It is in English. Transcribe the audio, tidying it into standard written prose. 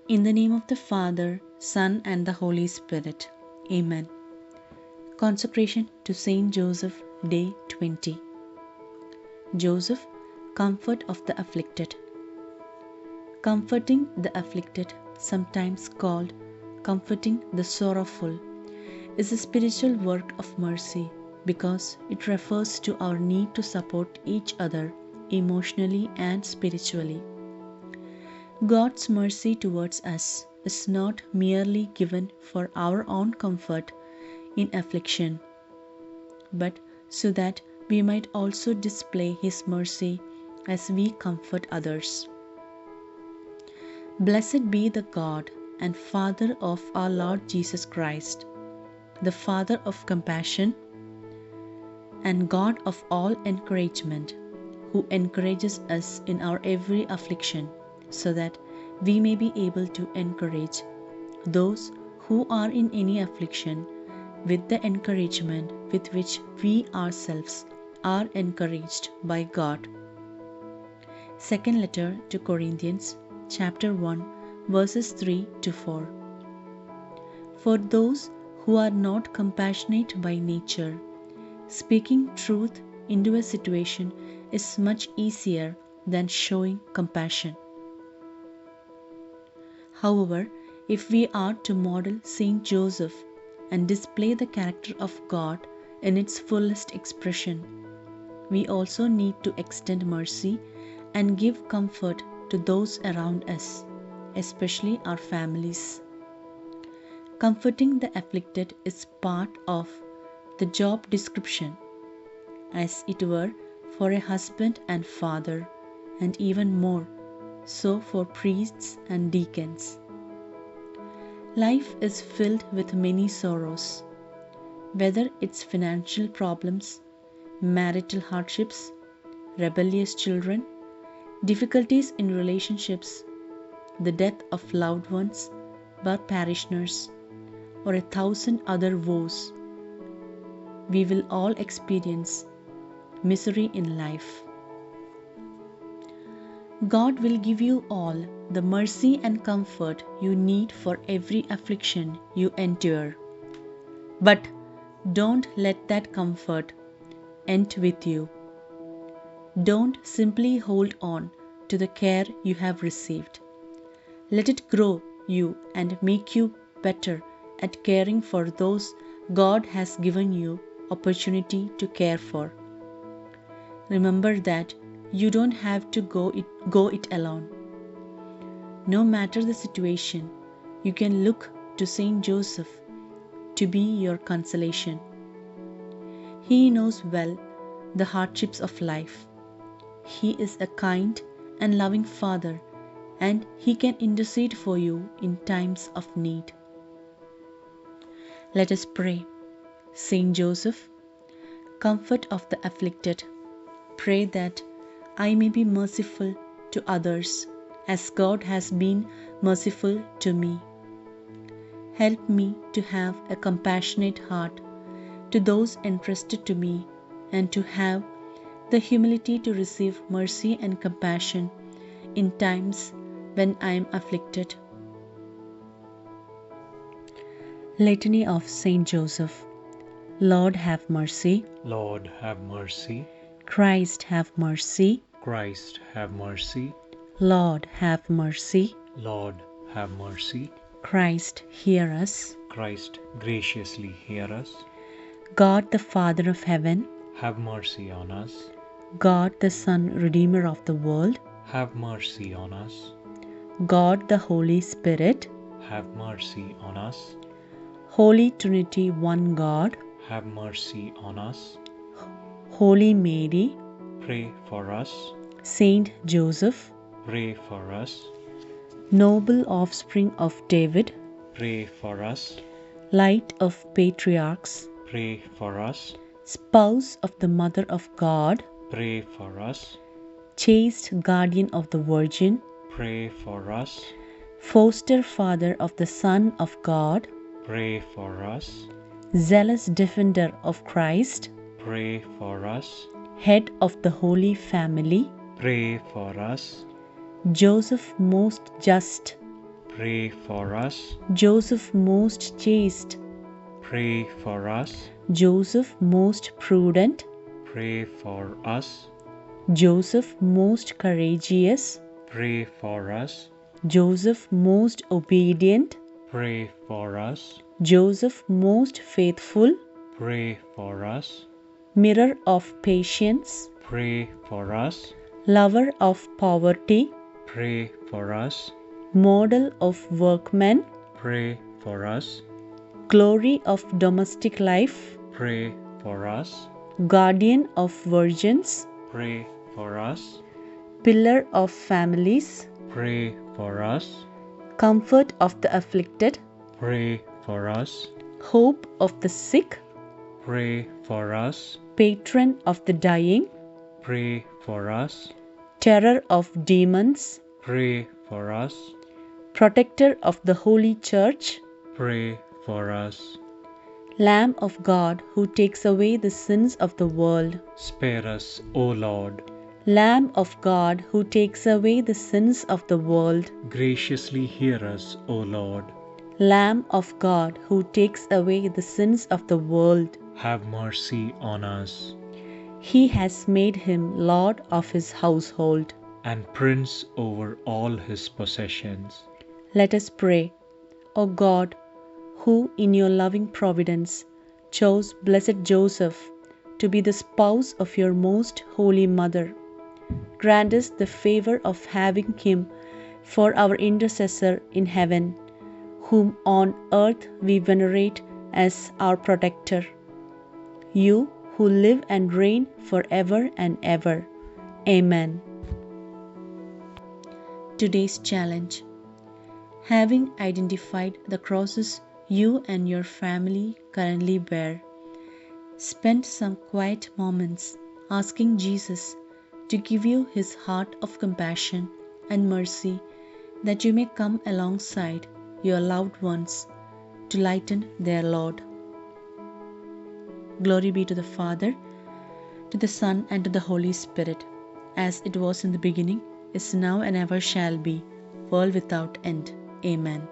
In the name of the Father, Son, and the Holy Spirit. Amen. Consecration to Saint Joseph, Day 20. Joseph, comfort of the afflicted. Comforting the afflicted, sometimes called comforting the sorrowful, is a spiritual work of mercy because it refers to our need to support each other emotionally and spiritually. God's mercy towards us is not merely given for our own comfort in affliction, but so that we might also display His mercy as we comfort others. Blessed be the God and Father of our Lord Jesus Christ, the Father of compassion and God of all encouragement, who encourages us in our every affliction, so that we may be able to encourage those who are in any affliction with the encouragement with which we ourselves are encouraged by God. Second letter to Corinthians, chapter 1, verses 3 to 4. For those who are not compassionate by nature, speaking truth into a situation is much easier than showing compassion. However, if we are to model Saint Joseph and display the character of God in its fullest expression, we also need to extend mercy and give comfort to those around us, especially our families. Comforting the afflicted is part of the job description, as it were for a husband and father, and even more so for priests and deacons. Life is filled with many sorrows, whether it's financial problems, marital hardships, rebellious children, difficulties in relationships, the death of loved ones by parishioners, or 1,000 other woes. We will all experience misery in life. God will give you all the mercy and comfort you need for every affliction you endure. But don't let that comfort end with you. Don't simply hold on to the care you have received. Let it grow you and make you better at caring for those God has given you opportunity to care for. Remember that you don't have to go it alone. No matter the situation, you can look to Saint Joseph to be your consolation. He knows well the hardships of life. He is a kind and loving Father, and He can intercede for you in times of need. Let us pray. Saint Joseph, comfort of the afflicted, pray that I may be merciful to others as God has been merciful to me. Help me to have a compassionate heart to those entrusted to me, and to have the humility to receive mercy and compassion in times when I am afflicted. Litany of Saint Joseph. Lord, have mercy. Lord, have mercy. Christ, have mercy. Christ, have mercy. Lord, have mercy. Lord, have mercy. Christ, hear us. Christ, graciously hear us. God, the Father of heaven, Have mercy on us. God, the Son, Redeemer of the world, Have mercy on us. God, the Holy Spirit, Have mercy on us. Holy Trinity, one God, Have mercy on us. Holy Mary, Pray for us. Saint Joseph, Pray for us. noble offspring of David, Pray for us. light of patriarchs, Pray for us. spouse of the Mother of God, Pray for us. chaste guardian of the Virgin, Pray for us. foster father of the Son of God, Pray for us. zealous defender of Christ, Pray for us. head of the Holy Family, Pray for us. Joseph most just, Pray for us. Joseph most chaste, Pray for us. Joseph most prudent, Pray for us. Joseph most courageous, Pray for us. Joseph most obedient, Pray for us. Joseph most faithful, Pray for us. mirror of patience, Pray for us. lover of poverty, Pray for us. model of workmen, Pray for us. glory of domestic life, Pray for us. guardian of virgins, Pray for us. pillar of families, Pray for us. comfort of the afflicted, Pray for us. hope of the sick, Pray for us. patron of the dying, Pray for us. terror of demons, Pray for us. protector of the holy church, Pray for us. Lamb of God who takes away the sins of the world, Spare us, O Lord. Lamb of God who takes away the sins of the world, Graciously hear us, O Lord. Lamb of God who takes away the sins of the world. Have mercy on us. He has made him Lord of his household. And Prince over all his possessions. Let us pray. O God, who in your loving providence chose blessed Joseph to be the spouse of your most holy mother, grant us the favor of having him for our intercessor in heaven, whom on earth we venerate as our protector. You who live and reign forever and ever. Amen. Today's challenge. Having identified the crosses you and your family currently bear, spend some quiet moments asking Jesus to give you his heart of compassion and mercy, that you may come alongside your loved ones to lighten their load. Glory be to the Father, to the Son, and to the Holy Spirit, as it was in the beginning, is now, and ever shall be, world without end. Amen.